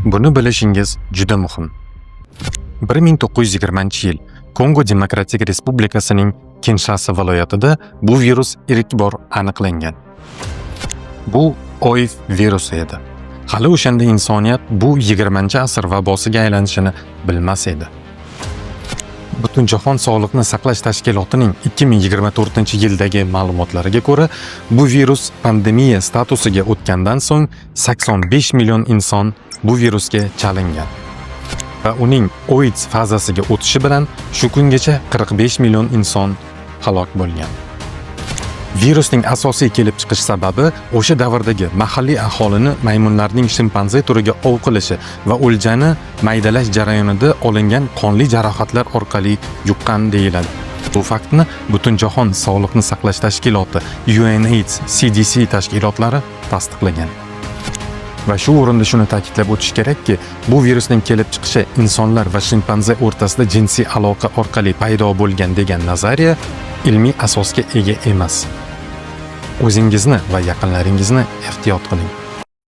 Buni bilishingiz juda muhim. 1920-yil Kongo Demokratik Respublikasining Kinshasa viloyatida bu virus ilk bor aniqlangan. Bu OIV virusi edi. Hali o'shanda insoniyat bu 20-asr vabosiga aylanishini bilmas edi. Butunjahon Sog'liqni saqlash tashkilotining 2024-yildagi ma'lumotlariga ko'ra, bu virus pandemiya statusiga o'tgandan so'ng 85 million inson bu virusga chalingan. Va uning AIDS fazasiga o'tishi bilan shu kungacha 45 million inson halok bo'lgan. Virusning asosiy kelib chiqish sababi o'sha davrdagi mahalliy aholini maymunlarning shimpanze turiga ov qilishi va o'ljani maydalash jarayonida olingan qonli jarohatlar orqali yuqqan deyiladi. Bu faktni Butunjahon Sog'liqni saqlash tashkiloti UNAIDS, CDC tashkilotlari tasdiqlagan. Va shu o'rinda shuni ta'kidlab o'tish kerakki, bu virusning kelib chiqishi insonlar va shimpanze o'rtasida jinsiy aloqa orqali paydo bo'lgan degan nazariya ilmiy asosga ega emas. O'zingizni va yaqinlaringizni ehtiyot qiling.